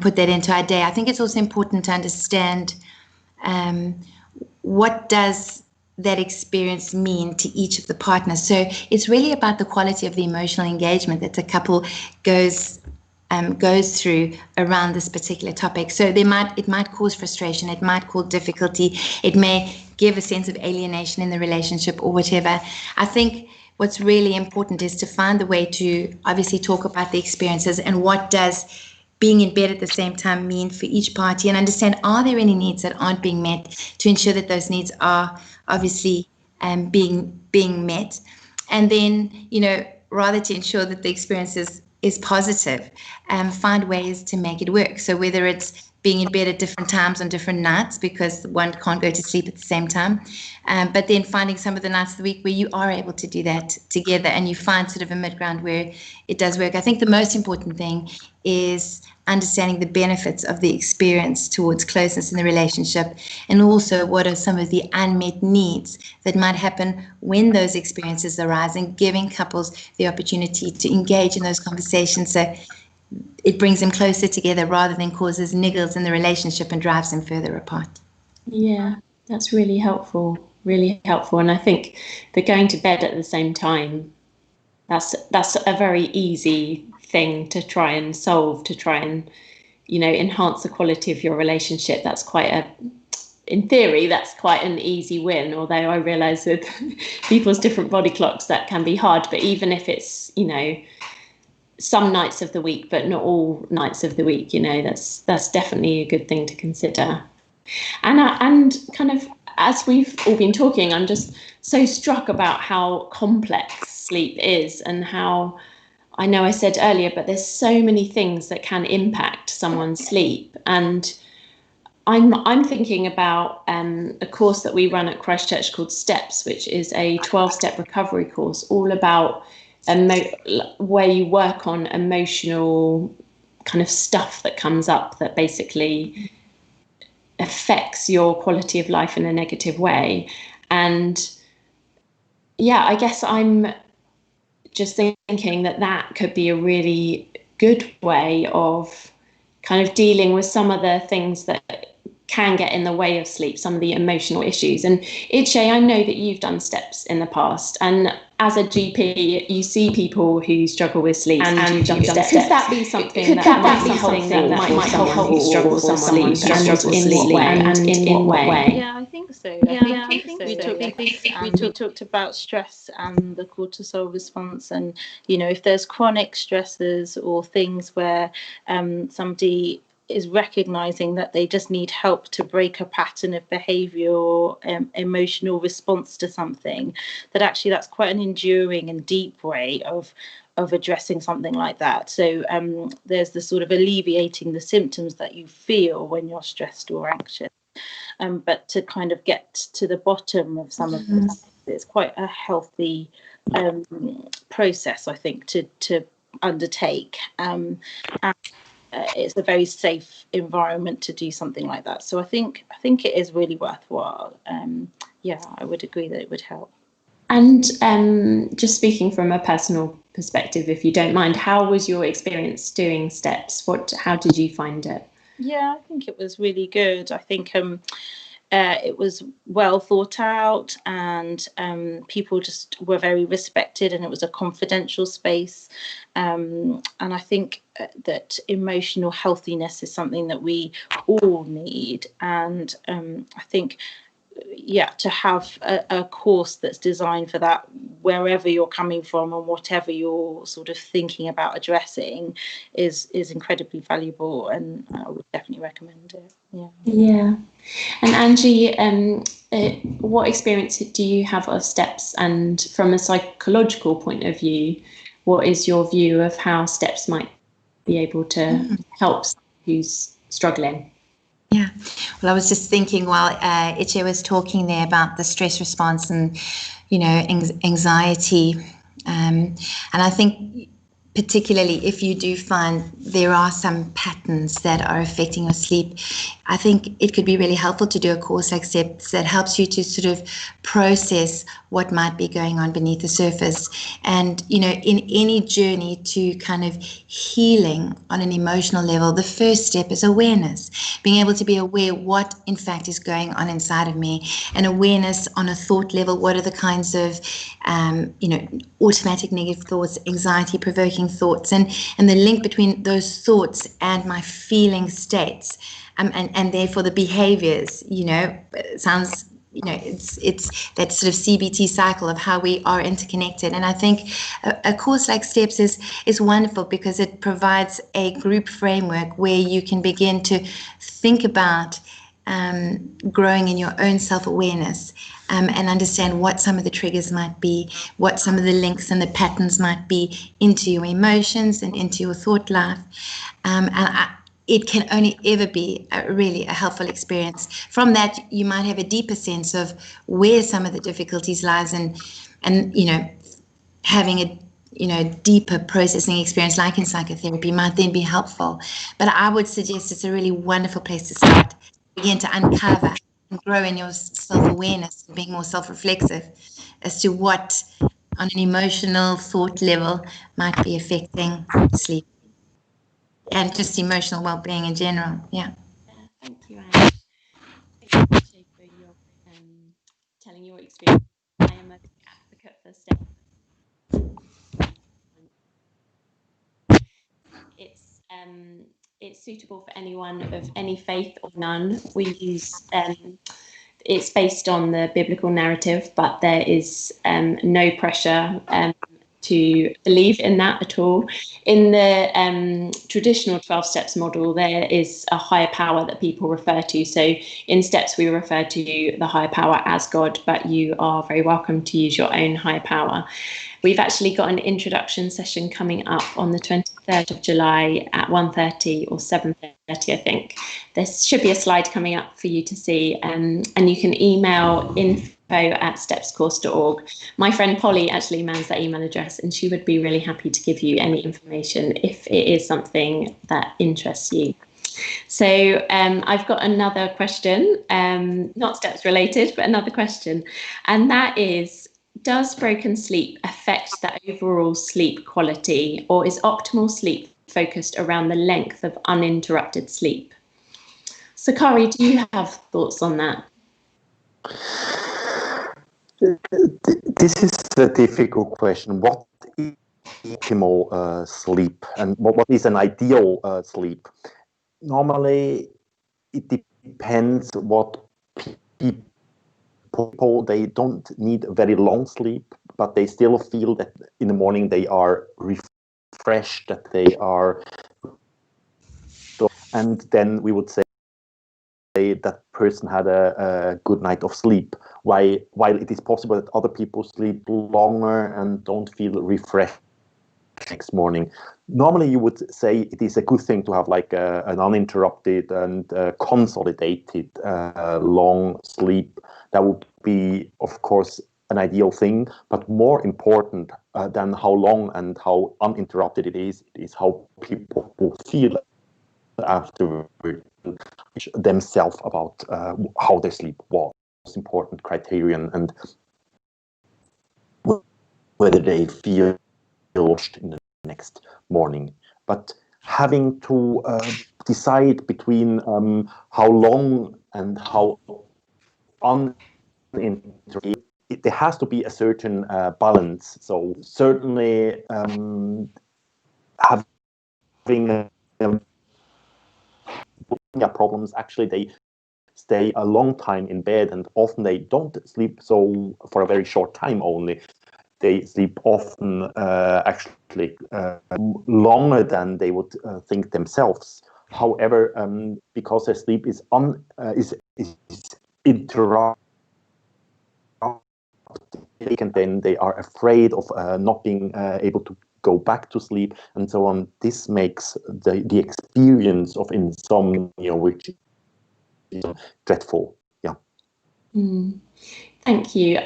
put that into our day. I think it's also important to understand what does that experience mean to each of the partners. So it's really about the quality of the emotional engagement that the couple goes through around this particular topic. So it might cause frustration, it might cause difficulty, it may give a sense of alienation in the relationship or whatever. I think what's really important is to find the way to obviously talk about the experiences and what does being in bed at the same time mean for each party, and understand, are there any needs that aren't being met, to ensure that those needs are obviously being met. And then, rather to ensure that the experience is positive, find ways to make it work. So whether it's being in bed at different times on different nights because one can't go to sleep at the same time, but then finding some of the nights of the week where you are able to do that together and you find sort of a mid-ground where it does work. I think the most important thing is understanding the benefits of the experience towards closeness in the relationship, and also what are some of the unmet needs that might happen when those experiences arise, and giving couples the opportunity to engage in those conversations so it brings them closer together rather than causes niggles in the relationship and drives them further apart. Yeah, that's really helpful. And I think the going to bed at the same time, that's a very easy thing to try and solve, to try and, enhance the quality of your relationship. That's in theory, that's quite an easy win, although I realise with people's different body clocks that can be hard. But even if it's, some nights of the week, but not all nights of the week, that's definitely a good thing to consider. And kind of, as we've all been talking, I'm just so struck about how complex sleep is, and how, I know I said earlier, but there's so many things that can impact someone's sleep. And I'm thinking about a course that we run at Christchurch called Steps, which is a 12-step recovery course, all about where you work on emotional kind of stuff that comes up that basically affects your quality of life in a negative way. And yeah, I guess I'm just thinking that could be a really good way of kind of dealing with some of the things that can get in the way of sleep, some of the emotional issues. And Iche, I know that you've done Steps in the past, and as a GP, you see people who struggle with sleep, and you've done Steps. Could that be something that might help you struggle with sleep, and in what way? Yeah, I think so. I think we talked about stress and the cortisol response, and if there's chronic stresses or things where somebody is recognizing that they just need help to break a pattern of behavior or emotional response to something, that actually that's quite an enduring and deep way of addressing something like that. So there's the sort of alleviating the symptoms that you feel when you're stressed or anxious, but to kind of get to the bottom of some of this, it's quite a healthy process, I think, to undertake. And it's a very safe environment to do something like that. So I think it is really worthwhile. I would agree that it would help. And just speaking from a personal perspective, if you don't mind, how was your experience doing Steps? How did you find it? Yeah, I think it was really good. I think it was well thought out, and people just were very respected, and it was a confidential space. And I think that emotional healthiness is something that we all need. And I think, to have a course that's designed for that wherever you're coming from and whatever you're sort of thinking about addressing is incredibly valuable, and I would definitely recommend it. Yeah. And Angie, what experience do you have of steps, and from a psychological point of view, what is your view of how steps might be able to help someone who's struggling? Yeah, well, I was just thinking while Iche was talking there about the stress response and, anxiety. And I think particularly if you do find there are some patterns that are affecting your sleep, I think it could be really helpful to do a course like Steps that helps you to sort of process what might be going on beneath the surface. And, in any journey to kind of healing on an emotional level, the first step is awareness, being able to be aware what in fact is going on inside of me, and awareness on a thought level. What are the kinds of, automatic negative thoughts, anxiety provoking thoughts, and the link between those thoughts and my feeling states, and therefore the behaviors. Sounds, it's that sort of CBT cycle of how we are interconnected. And I think a course like Steps is wonderful because it provides a group framework where you can begin to think about growing in your own self-awareness, and understand what some of the triggers might be, what some of the links and the patterns might be into your emotions and into your thought life. It can only ever be really a helpful experience. From that, you might have a deeper sense of where some of the difficulties lies, and having a deeper processing experience like in psychotherapy might then be helpful. But I would suggest it's a really wonderful place to start, begin to uncover and grow in your self-awareness and being more self-reflexive as to what on an emotional thought level might be affecting sleep and just emotional well-being in general. Yeah. Thank you, Anne. Thank you, Iche, for your telling your experience. I am an advocate for Steps. It's suitable for anyone of any faith or none. We use it's based on the biblical narrative, but there is no pressure to believe in that at all. In the traditional 12 steps model, there is a higher power that people refer to. So in Steps, we refer to the higher power as God, but you are very welcome to use your own higher power. We've actually got an introduction session coming up on the 23rd of July at 1:30 or 7:30, I think. There should be a slide coming up for you to see, and you can email info@stepscourse.org. My friend Polly actually mans that email address, and she would be really happy to give you any information if it is something that interests you. So I've got another question, not Steps related, but another question, and that is, does broken sleep affect the overall sleep quality, or is optimal sleep focused around the length of uninterrupted sleep? Sakari, do you have thoughts on that? This is a difficult question. What is optimal sleep, and what is an ideal sleep? Normally, it depends what people, they don't need very long sleep, but they still feel that in the morning they are refreshed, that they are, and then we would say that person had a good night of sleep. While it is possible that other people sleep longer and don't feel refreshed next morning. Normally, you would say it is a good thing to have like an uninterrupted and consolidated long sleep. That would be, of course, an ideal thing. But more important than how long and how uninterrupted it is how people will feel afterwards themselves about how their sleep was. Most important criterion, and whether they feel washed in the next morning. But having to decide between how long and how uninterrupted, there has to be a certain balance. So certainly having problems, actually they stay a long time in bed, and often they don't sleep so for a very short time only. they sleep often actually longer than they would think themselves. However, because their sleep is interrupted, and then they are afraid of not being able to go back to sleep and so on. This makes the experience of insomnia, which is dreadful. Yeah. Thank you.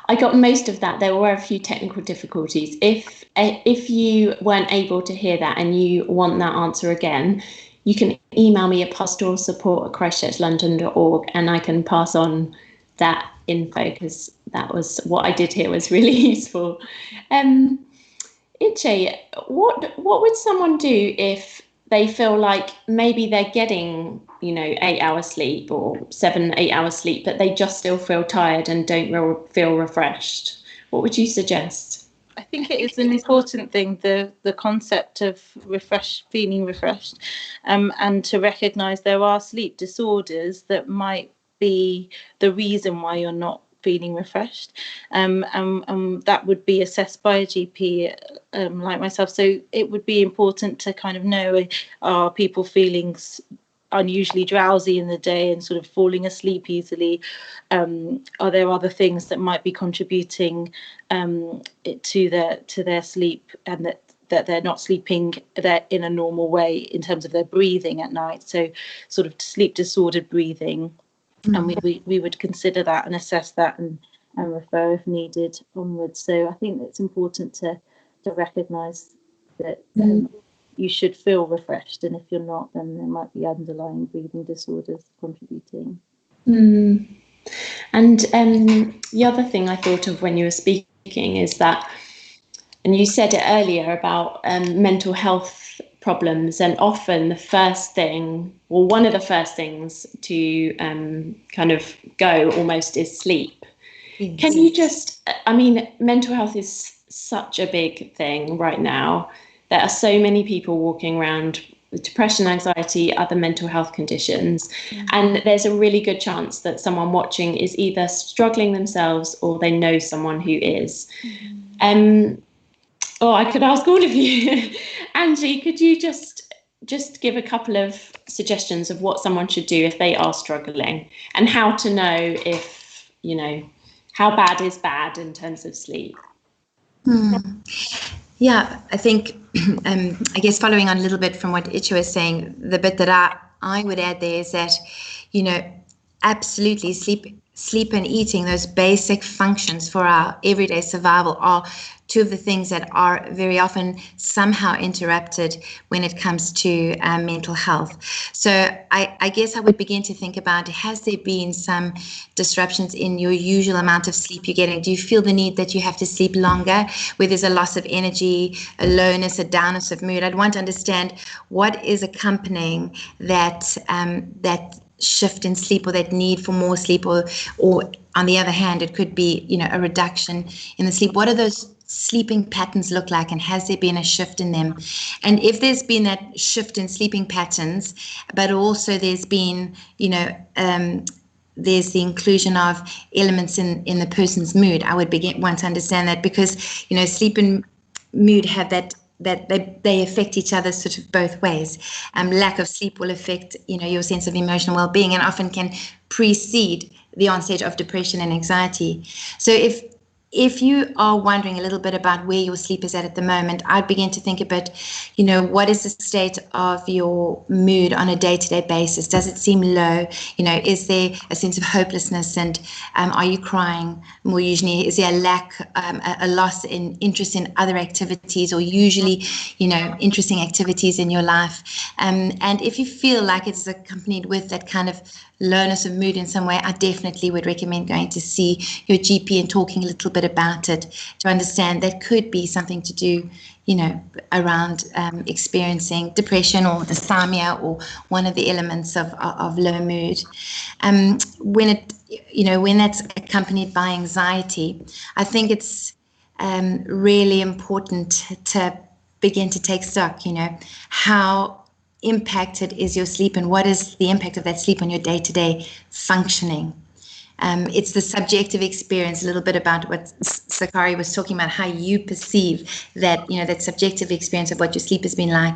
I got most of that. There were a few technical difficulties. If you weren't able to hear that and you want that answer again, you can email me at pastoralsupport@christchurchlondon.org, and I can pass on that info, because that was what I did hear was really useful. Iche, what would someone do if they feel like maybe they're getting 8 hours sleep or 7-8 hours sleep, but they just still feel tired and don't feel refreshed? What would you suggest? I think it is an important thing, the concept of feeling refreshed, and to recognise there are sleep disorders that might be the reason why you're not feeling refreshed, and that would be assessed by a GP like myself. So it would be important to kind of know, are people feeling unusually drowsy in the day and sort of falling asleep easily? Are there other things that might be contributing to their sleep, and that they're not sleeping in a normal way in terms of their breathing at night? So sort of sleep disordered breathing. And we would consider that and assess that and refer if needed onwards. So I think it's important to recognise that you should feel refreshed, and if you're not, then there might be underlying breathing disorders contributing. And the other thing I thought of when you were speaking is that, and you said it earlier about mental health problems, and often the first thing, or one of the first things to kind of go almost is sleep. Yes. Can you just, mental health is such a big thing right now. There are so many people walking around with depression, anxiety, other mental health conditions, and there's a really good chance that someone watching is either struggling themselves or they know someone who is. I could ask all of you. Angie, could you just give a couple of suggestions of what someone should do if they are struggling, and how to know if, how bad is bad in terms of sleep? Yeah, I think, I guess following on a little bit from what Iche was saying, the bit that I would add there is that, absolutely sleep and eating, those basic functions for our everyday survival, are two of the things that are very often somehow interrupted when it comes to mental health. So I guess I would begin to think about, has there been some disruptions in your usual amount of sleep you're getting? Do you feel the need that you have to sleep longer, where there's a loss of energy, a lowness, a downness of mood? I'd want to understand what is accompanying that shift in sleep, or that need for more sleep, or on the other hand, it could be a reduction in the sleep. What are those sleeping patterns look like, and has there been a shift in them? And if there's been that shift in sleeping patterns, but also there's been there's the inclusion of elements in the person's mood, I would want to understand that, because sleep and mood have that they affect each other sort of both ways. Lack of sleep will affect your sense of emotional well-being, and often can precede the onset of depression and anxiety. So if you are wondering a little bit about where your sleep is at the moment, I'd begin to think about, what is the state of your mood on a day-to-day basis? Does it seem low? Is there a sense of hopelessness, and are you crying more usually? Is there a lack, a loss in interest in other activities, or usually, interesting activities in your life? And if you feel like it's accompanied with that kind of lowness of mood in some way, I definitely would recommend going to see your GP and talking a little bit about it, to understand that could be something to do, around experiencing depression or dysthymia, or one of the elements of low mood. When that's accompanied by anxiety, I think it's really important to begin to take stock, how impacted is your sleep, and what is the impact of that sleep on your day-to-day functioning? It's the subjective experience, a little bit about what Sakari was talking about, how you perceive that, that subjective experience of what your sleep has been like.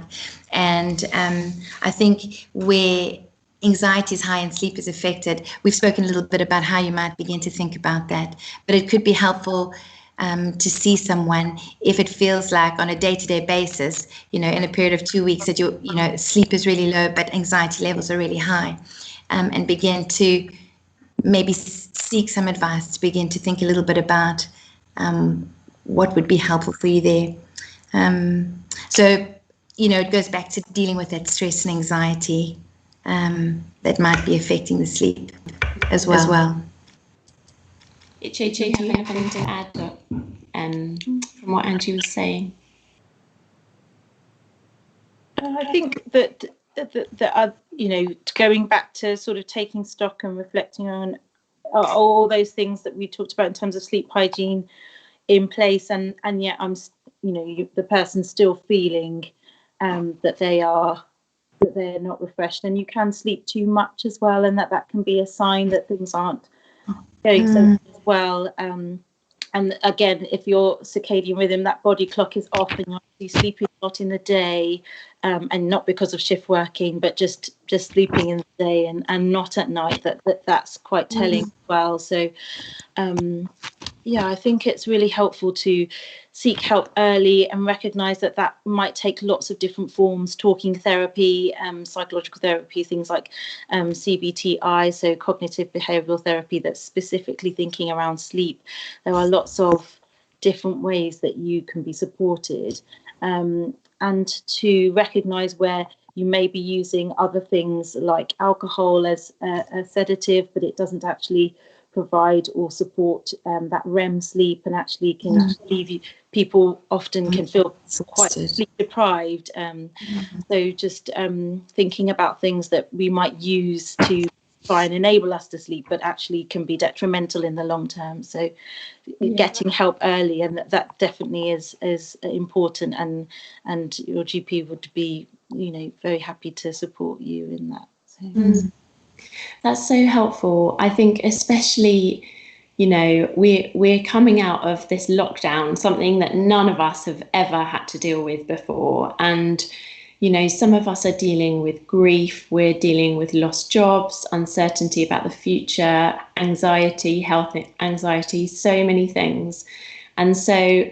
And I think where anxiety is high and sleep is affected, we've spoken a little bit about how you might begin to think about that, but it could be helpful to see someone if it feels like on a day-to-day basis, in a period of 2 weeks that your sleep is really low but anxiety levels are really high, and begin to maybe seek some advice to begin to think a little bit about what would be helpful for you there. So it goes back to dealing with that stress and anxiety that might be affecting the sleep as well. Ichechim, do you have anything to add from what Angie was saying? I think that going back to sort of taking stock and reflecting on all those things that we talked about in terms of sleep hygiene in place, and yet the person's still feeling that they're not refreshed, and you can sleep too much as well, and that can be a sign that things aren't going so well. And again, if your circadian rhythm, that body clock is off and you're actually sleeping a lot in the day, and not because of shift working, but just sleeping in the day and not at night, that's quite telling as well. So I think it's really helpful to seek help early and recognise that might take lots of different forms: talking therapy, psychological therapy, things like CBTI, so cognitive behavioural therapy, that's specifically thinking around sleep. There are lots of different ways that you can be supported, and to recognise where you may be using other things like alcohol as a sedative, but it doesn't actually provide or support that REM sleep, and actually can leave you. People often can feel quite sleep deprived. So just thinking about things that we might use to try and enable us to sleep, but actually can be detrimental in the long term. So getting help early, and that definitely is important, and your GP would be very happy to support you in that. So. That's so helpful. I think especially, we're coming out of this lockdown, something that none of us have ever had to deal with before. And, some of us are dealing with grief, we're dealing with lost jobs, uncertainty about the future, anxiety, health anxiety, so many things. And so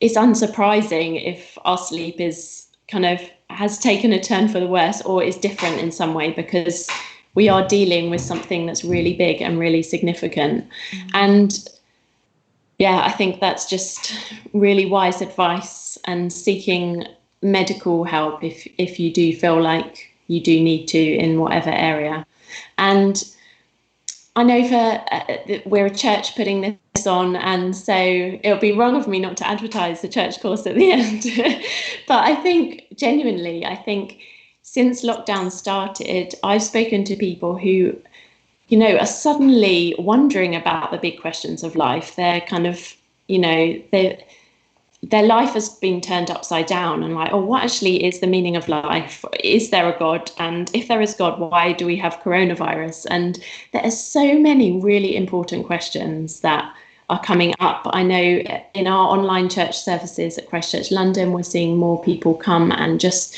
it's unsurprising if our sleep is has taken a turn for the worse or is different in some way, because we are dealing with something that's really big and really significant. And I think that's just really wise advice, and seeking medical help if you do feel like you do need to in whatever area. And I know we're a church putting this on, and so it'll be wrong of me not to advertise the church course at the end. But I think genuinely, since lockdown started, I've spoken to people who, are suddenly wondering about the big questions of life. They're their life has been turned upside down, and what actually is the meaning of life? Is there a God? And if there is God, why do we have coronavirus? And there are so many really important questions that are coming up. I know in our online church services at Christchurch London, we're seeing more people come and just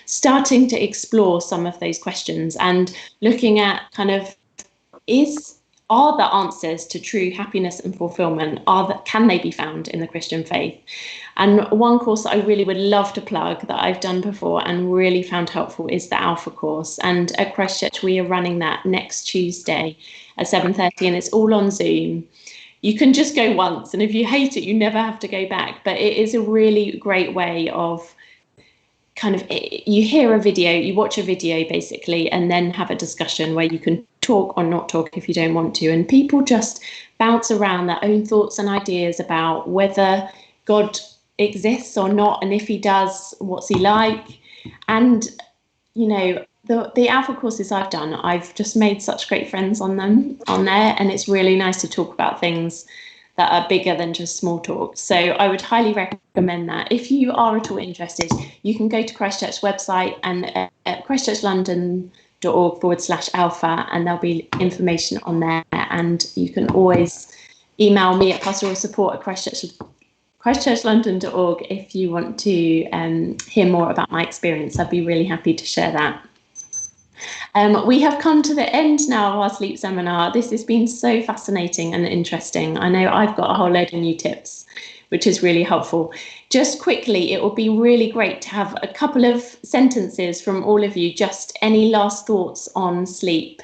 starting to explore some of those questions and looking at are the answers to true happiness and fulfillment, can they be found in the Christian faith? And one course that I really would love to plug that I've done before and really found helpful is the Alpha course. And at Christchurch, we are running that next Tuesday at 7:30, and it's all on Zoom. You can just go once, and if you hate it, you never have to go back. But it is a really great way of you hear a video, you watch a video basically, and then have a discussion where you can talk or not talk if you don't want to. And people just bounce around their own thoughts and ideas about whether God exists or not, and if he does, what's he like. And the Alpha courses I've done, I've just made such great friends on there, and it's really nice to talk about things that are bigger than just small talk. So I would highly recommend that. If you are at all interested, you can go to Christchurch website and at christchurchlondon.org pastoral.org/alpha, and there'll be information on there. And you can always email me at pastoralsupport@christchurchlondon.org if you want to hear more about my experience. I'd be really happy to share that. We have come to the end now of our sleep seminar. This has been so fascinating and interesting. I know I've got a whole load of new tips, which is really helpful. Just quickly, it would be really great to have a couple of sentences from all of you, just any last thoughts on sleep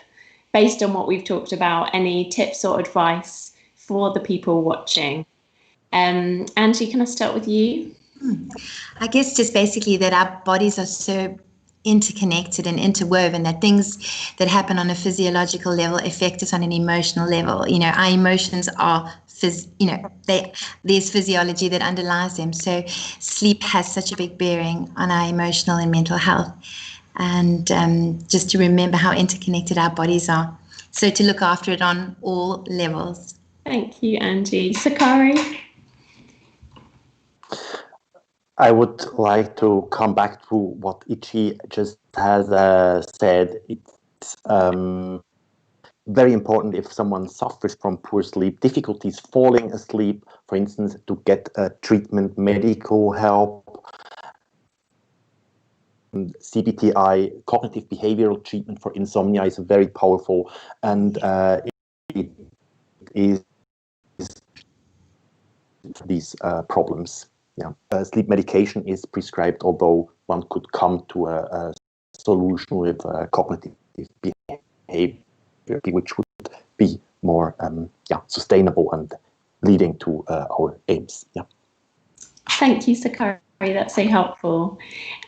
based on what we've talked about, any tips or advice for the people watching. Angie, can I start with you? I guess just basically that our bodies are so interconnected and interwoven, that things that happen on a physiological level affect us on an emotional level. You know, our emotions are there's physiology that underlies them. So sleep has such a big bearing on our emotional and mental health. And just to remember how interconnected our bodies are. So to look after it on all levels. Thank you, Angie. Sakari? I would like to come back to what Ichi just has said. It's very important if someone suffers from poor sleep, difficulties falling asleep, for instance, to get treatment, medical help. CBTI, cognitive behavioral treatment for insomnia, is very powerful, and it is these problems. Yeah, sleep medication is prescribed, although one could come to a solution with cognitive behavior, which would be more sustainable and leading to our aims. Yeah. Thank you, Sakari. That's so helpful.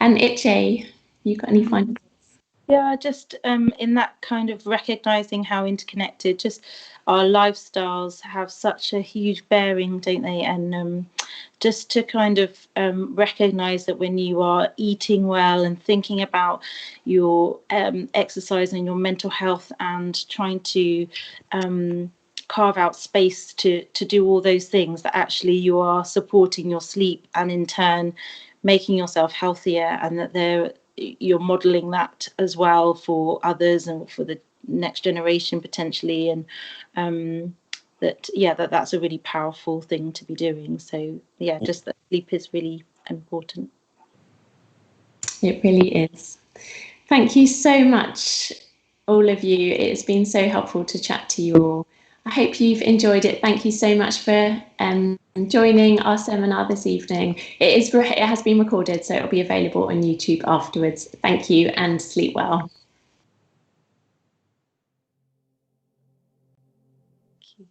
And Iche, you got any final thoughts? Yeah, just in that kind of recognizing how interconnected just our lifestyles have such a huge bearing, don't they? And just to kind of recognize that when you are eating well and thinking about your exercise and your mental health and trying to carve out space to do all those things, that actually you are supporting your sleep and in turn making yourself healthier, and that you're modeling that as well for others and for the next generation potentially, and that's a really powerful thing to be doing. So yeah, just that sleep is really important. It really is. Thank you so much, all of you. It's been so helpful to chat to you all. I hope you've enjoyed it. Thank you so much for joining our seminar this evening. It has been recorded, so it'll be available on YouTube afterwards. Thank you and sleep well. Thank you.